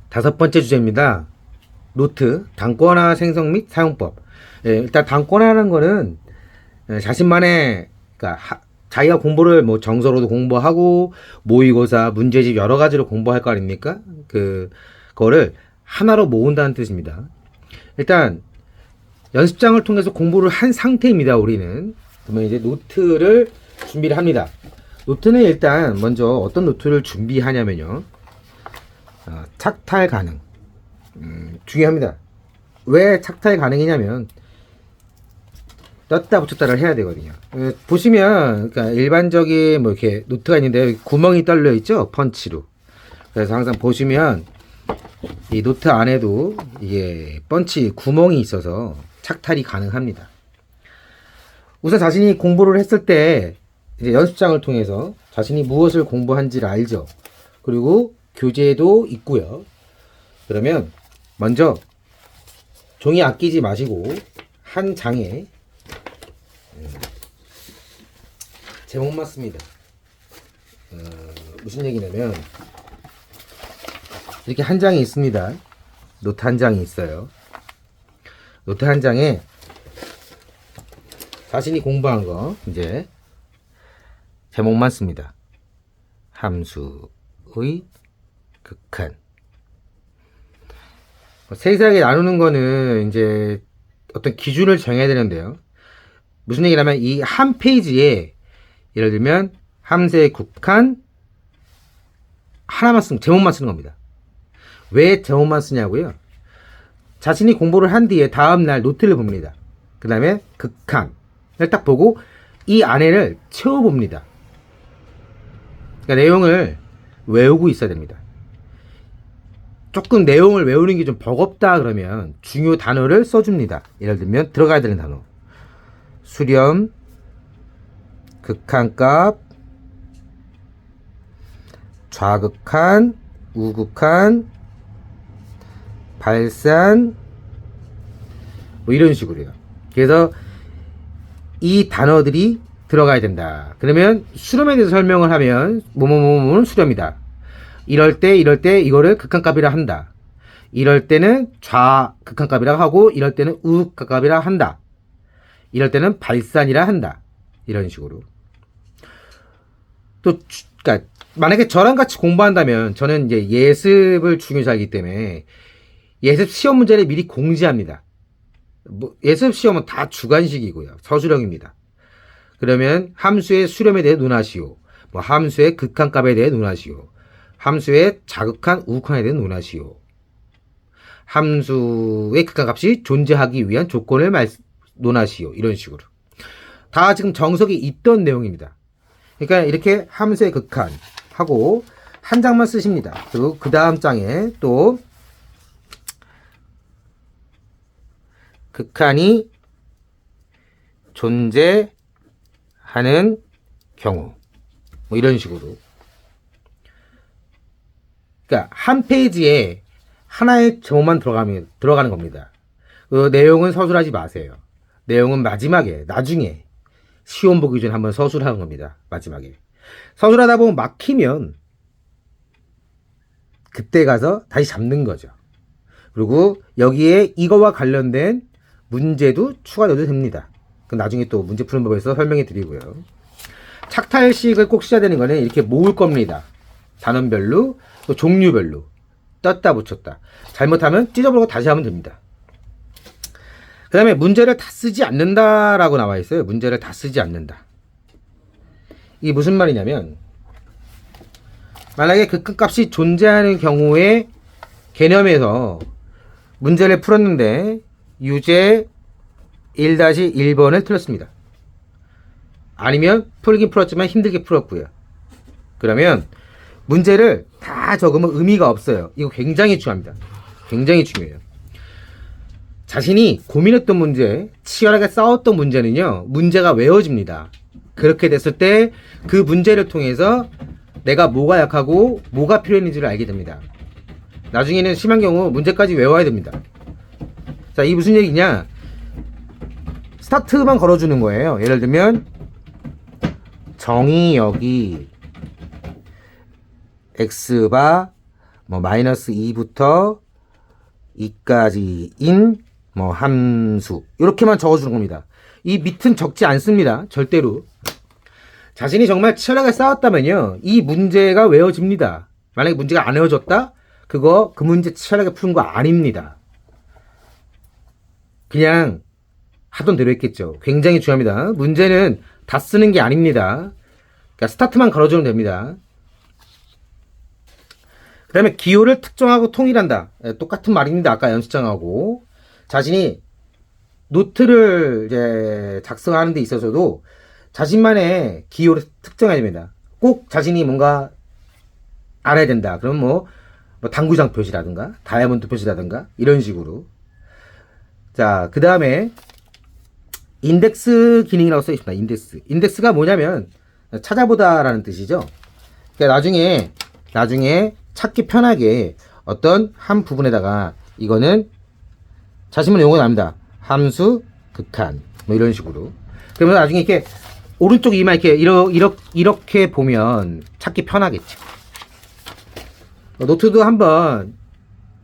다섯 번째 주제입니다. 노트, 단권화 생성 및 사용법. 일단 단권화라는 거는 자신만의, 그러니까 자기가 공부를 뭐 정서로도 공부하고 모의고사, 문제집 여러 가지로 공부할 거 아닙니까? 그거를 하나로 모은다는 뜻입니다. 일단 연습장을 통해서 공부를 한 상태입니다. 우리는 그러면 이제 노트를 준비를 합니다. 노트는 일단 먼저 어떤 노트를 준비하냐면요, 착탈 가능. 중요합니다. 왜 착탈 가능이냐면 떴다 붙였다를 해야 되거든요. 보시면 그러니까 일반적인 뭐 이렇게 노트가 있는데 구멍이 뚫려 있죠, 펀치로. 그래서 항상 보시면 이 노트 안에도 이게 펀치 구멍이 있어서 착탈이 가능합니다. 우선 자신이 공부를 했을 때 이제 연습장을 통해서 자신이 무엇을 공부한지를 알죠. 그리고 교재도 있고요. 그러면 먼저 종이 아끼지 마시고 한 장에 제목만 씁니다. 무슨 얘기냐면 이렇게 한 장이 있습니다. 노트 한 장이 있어요. 노트 한 장에 자신이 공부한 거 이제 제목만 씁니다. 함수의 극한. 세세하게 나누는 거는 이제 어떤 기준을 정해야 되는데요. 무슨 얘기냐면 이 한 페이지에 예를 들면 함수의 극한 하나만 쓰는, 제목만 쓰는 겁니다. 왜 제목만 쓰냐고요? 자신이 공부를 한 뒤에 다음날 노트를 봅니다. 그 다음에 극한을 딱 보고 이 안에를 채워봅니다. 그러니까 내용을 외우고 있어야 됩니다. 조금 내용을 외우는 게 좀 버겁다 그러면 중요 단어를 써줍니다. 예를 들면 들어가야 되는 단어, 수렴, 극한값, 좌극한, 우극한, 발산, 뭐 이런 식으로요. 그래서 이 단어들이 들어가야 된다. 그러면 수렴에 대해서 설명을 하면 뭐뭐뭐는 수렴이다. 이럴 때 이거를 극한값이라 한다. 이럴 때는 좌극한값이라 하고 이럴 때는 우극한값이라 한다. 이럴 때는 발산이라 한다. 이런 식으로. 또 그러니까 만약에 저랑 같이 공부한다면 저는 이제 예습을 중요시하기 때문에 예습 시험 문제를 미리 공지합니다. 뭐 예습 시험은 다 주관식이고요. 서술형입니다. 그러면 함수의 수렴에 대해 논하시오. 뭐 함수의 극한값에 대해 논하시오. 함수의 자극한 우극한에 대해 논하시오. 함수의 극한값이 존재하기 위한 조건을 논하시오. 이런 식으로. 다 지금 정석이 있던 내용입니다. 그러니까 이렇게 함수의 극한 하고 한 장만 쓰십니다. 그리고 그 다음 장에 또 극한이 존재하는 경우 뭐 이런 식으로. 그러니까 한 페이지에 하나의 제목만 들어가는 겁니다. 그 내용은 서술하지 마세요. 내용은 마지막에, 나중에 시험 보기 전에 한번 서술하는 겁니다. 마지막에. 서술하다 보면 막히면 그때 가서 다시 잡는 거죠. 그리고 여기에 이거와 관련된 문제도 추가돼도 됩니다. 그 나중에 또 문제 푸는 법에서 설명해 드리고요. 착탈식을 꼭 써야 되는 거는 이렇게 모을 겁니다. 단원별로, 또 종류별로. 떴다 붙였다. 잘못하면 찢어버리고 다시 하면 됩니다. 그 다음에 문제를 다 쓰지 않는다라고 나와 있어요. 문제를 다 쓰지 않는다. 이게 무슨 말이냐면 만약에 극한값이 존재하는 경우의 개념에서 문제를 풀었는데 유제 1-1번을 틀렸습니다. 아니면 풀긴 풀었지만 힘들게 풀었고요. 그러면 문제를 다 적으면 의미가 없어요. 이거 굉장히 중요합니다. 굉장히 중요해요. 자신이 고민했던 문제, 치열하게 싸웠던 문제는요, 문제가 외워집니다. 그렇게 됐을 때 그 문제를 통해서 내가 뭐가 약하고 뭐가 필요했는지를 알게 됩니다. 나중에는 심한 경우 문제까지 외워야 됩니다. 자, 이 무슨 얘기냐? 스타트만 걸어주는 거예요. 예를 들면 정의역이 x바 뭐 마이너스 2부터 2까지인 뭐 함수 이렇게만 적어주는 겁니다. 이 밑은 적지 않습니다. 절대로. 자신이 정말 치열하게 싸웠다면요, 이 문제가 외워집니다. 만약에 문제가 안 외워졌다? 그 문제 치열하게 푸는 거 아닙니다. 그냥 하던 대로 했겠죠. 굉장히 중요합니다. 문제는 다 쓰는 게 아닙니다. 그러니까 스타트만 걸어주면 됩니다. 그 다음에 기호를 특정하고 통일한다. 똑같은 말입니다. 아까 연습장하고. 자신이 노트를 이제 작성하는 데 있어서도 자신만의 기호를 특정해야 됩니다. 꼭 자신이 뭔가 알아야 된다. 그럼 뭐 당구장 표시라든가 다이아몬드 표시라든가 이런 식으로. 자, 그 다음에 인덱스 기능이라고 써 있습니다. 인덱스가 뭐냐면 찾아보다라는 뜻이죠. 그러니까 나중에 찾기 편하게 어떤 한 부분에다가 이거는 자신만의 용어가 나옵니다. 함수 극한 뭐 이런 식으로. 그러면 나중에 이렇게 오른쪽 이마 이렇게 보면 찾기 편하겠죠. 노트도 한번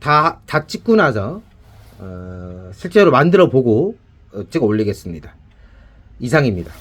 다 찍고 나서 실제로 만들어 보고 찍어 올리겠습니다. 이상입니다.